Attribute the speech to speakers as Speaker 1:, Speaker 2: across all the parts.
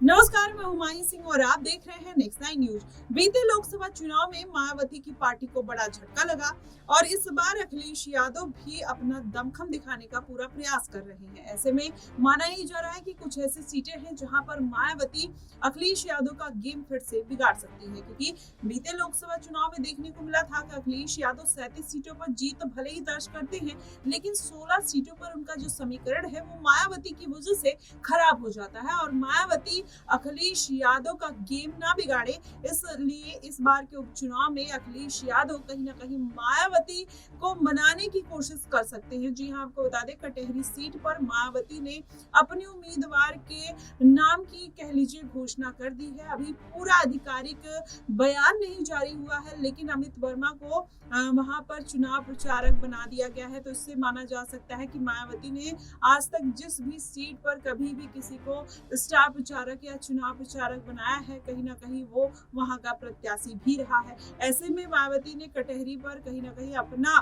Speaker 1: नमस्कार, मैं हुमायूं सिंह और आप देख रहे हैं नेक्स्ट 9 न्यूज। बीते लोकसभा चुनाव में मायावती की पार्टी को बड़ा झटका लगा और इस बार अखिलेश यादव भी अपना दमखम दिखाने का पूरा प्रयास कर रहे हैं। ऐसे में माना ही जा रहा है कि कुछ ऐसी सीटें हैं जहां पर मायावती अखिलेश यादव का गेम फिर से बिगाड़ सकती है, क्योंकि बीते लोकसभा चुनाव में देखने को मिला था कि अखिलेश यादव 37 सीटों पर जीत भले ही दर्ज करते हैं, लेकिन 16 सीटों पर उनका जो समीकरण है वो मायावती की वजह से खराब हो जाता है और मायावती अखिलेश यादव का गेम ना बिगाड़े, इसलिए इस बार के उपचुनाव में अखिलेश यादव कहीं ना कहीं मायावती को मनाने की कोशिश कर सकते हैं। जी हां, आपको बता दें, कटेहरी सीट पर मायावती ने अपने उम्मीदवार के नाम की कह लीजिए घोषणा कर दी है। अभी पूरा आधिकारिक बयान नहीं जारी हुआ है, लेकिन अमित वर्मा को वहां पर चुनाव प्रचारक बना दिया गया है। तो इससे माना जा सकता है कि मायावती ने आज तक जिस भी सीट पर कभी भी किसी को स्टार प्रचारक या चुनाव प्रचारक बनाया है, कहीं ना कहीं वो वहां का प्रत्याशी भी रहा है। ऐसे में मायावती ने कटहरी पर कहीं ना कहीं अपना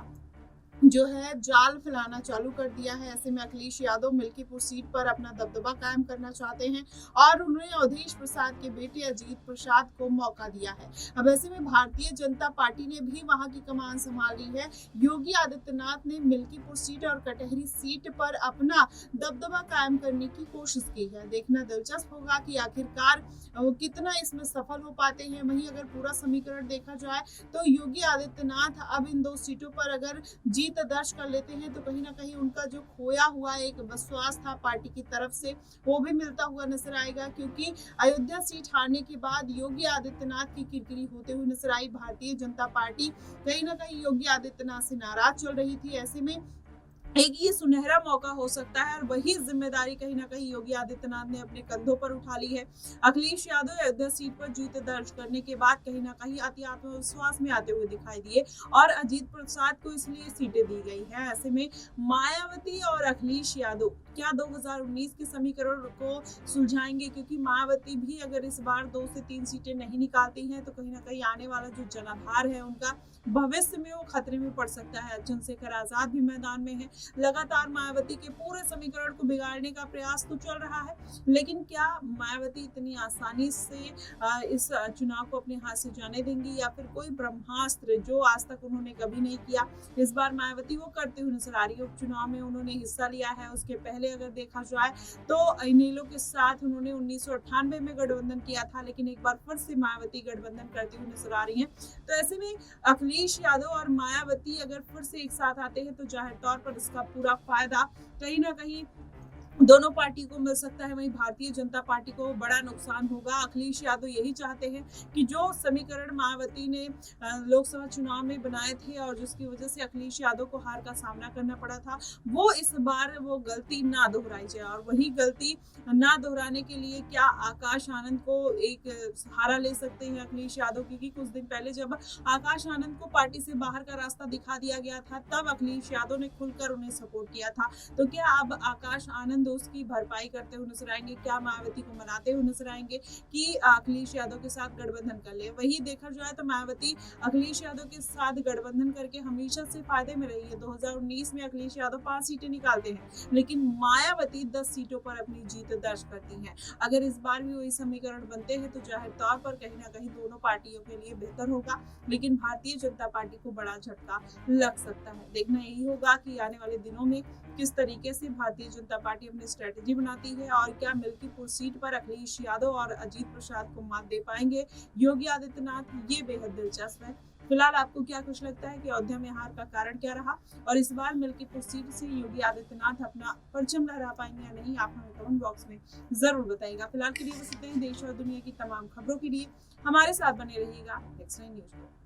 Speaker 1: जो है जाल फैलाना चालू कर दिया है। ऐसे में अखिलेश यादव मिल्कीपुर सीट पर अपना दबदबा कायम करना चाहते हैं और उन्होंने अवधेश प्रसाद के बेटे अजीत प्रसाद को मौका दिया है। अब ऐसे में भारतीय जनता पार्टी ने भी वहां की कमान संभाल ली है। योगी आदित्यनाथ ने मिल्कीपुर सीट और कटहरी सीट पर अपना दबदबा कायम करने की कोशिश की है। देखना दिलचस्प होगा कि आखिरकार वो कितना इसमें सफल हो पाते हैं। वहीं अगर पूरा समीकरण देखा जाए तो योगी आदित्यनाथ अब इन 2 सीटों पर अगर जीत दर्ज कर लेते हैं तो कहीं ना कहीं उनका जो खोया हुआ एक विश्वास था पार्टी की तरफ से, वो भी मिलता हुआ नजर आएगा, क्योंकि अयोध्या सीट हारने के बाद योगी आदित्यनाथ की किरकिरी होते हुए नजर आई। भारतीय जनता पार्टी कहीं ना कहीं योगी आदित्यनाथ से नाराज चल रही थी। ऐसे में एक ये सुनहरा मौका हो सकता है और वही जिम्मेदारी कहीं ना कहीं योगी आदित्यनाथ ने अपने कंधों पर उठा ली है। अखिलेश यादव अयोध्या सीट पर जीत दर्ज करने के बाद कहीं ना कहीं अति आत्मविश्वास में आते हुए दिखाई दिए और अजीत प्रसाद को इसलिए सीटें दी गई है। ऐसे में मायावती और अखिलेश यादव क्या 2019 के समीकरण को सुलझाएंगे, क्योंकि मायावती भी अगर इस बार 2 से 3 सीटें नहीं निकालती हैं तो कहीं ना कहीं आने वाला जो जनाधार है उनका भविष्य में वो खतरे में पड़ सकता है। चंद्रशेखर आजाद भी मैदान में है। लगातार मायावती के पूरे समीकरण को बिगाड़ने का प्रयास तो चल रहा है, लेकिन क्या मायावती इतनी आसानी से इस चुनाव को अपने हाथ से जाने देंगी या फिर कोई ब्रह्मास्त्र जो आज तक उन्होंने कभी नहीं किया इस बार मायावती वो करते हुए नजर आ रही है। उपचुनाव में उन्होंने हिस्सा लिया है, उसके पहले अगर देखा जाए तो इनेलो के साथ उन्होंने 1998 में गठबंधन किया था, लेकिन एक बार फिर से मायावती गठबंधन करती हुई नजर आ रही है। तो ऐसे में अखिलेश यादव और मायावती अगर फिर से एक साथ आते हैं तो जाहिर तौर पर इसका पूरा फायदा कहीं ना कहीं दोनों पार्टी को मिल सकता है। वहीं भारतीय जनता पार्टी को बड़ा नुकसान होगा। अखिलेश यादव यही चाहते हैं कि जो समीकरण मायावती ने लोकसभा चुनाव में बनाए थे और जिसकी वजह से अखिलेश यादव को हार का सामना करना पड़ा था, वो इस बार वो गलती ना दोहराई जाए। और वही गलती ना दोहराने के लिए क्या आकाश आनंद को एक सहारा ले सकते हैं अखिलेश यादव, क्योंकि कुछ दिन पहले जब आकाश आनंद को पार्टी से बाहर का रास्ता दिखा दिया गया था तब अखिलेश यादव ने खुलकर उन्हें सपोर्ट किया था। तो क्या अब आकाश आनंद उसकी भरपाई करते हुए नजर आएंगे? क्या मायावती को मनाते हुए नजर आएंगे कि अखिलेश यादव के साथ गठबंधन कर ले? वही देखा जाए तो मायावती अखिलेश यादव के साथ गठबंधन करके हमेशा से फायदे में रही है। 2019 में अखिलेश यादव 5 सीटें निकालते हैं, लेकिन मायावती 10 सीटों पर अपनी जीत दर्ज करती हैं। अगर इस बार भी वही समीकरण बनते हैं तो जाहिर तौर पर कहीं ना कहीं दोनों पार्टियों के लिए बेहतर होगा, लेकिन भारतीय जनता पार्टी को बड़ा झटका लग सकता है। देखना यही होगा कि आने वाले दिनों में किस तरीके से भारतीय जनता पार्टी अपनी स्ट्रेटेजी बनाती है और क्या मिल्कीपुर सीट पर अखिलेश यादव और अजीत प्रसाद को मात दे पाएंगे योगी आदित्यनाथ, ये बेहद दिलचस्प है। फिलहाल आपको क्या कुछ लगता है कि अयोध्या में हार का कारण क्या रहा और इस बार मिल्कीपुर सीट से योगी आदित्यनाथ अपना परचम लहरा पाएंगे या नहीं? आप हमें कमेंट बॉक्स में जरूर बताइएगा। फिलहाल के लिए बस इतना ही। देश और दुनिया की तमाम खबरों के लिए हमारे साथ बने रहिएगा नेक्स्ट 9 न्यूज।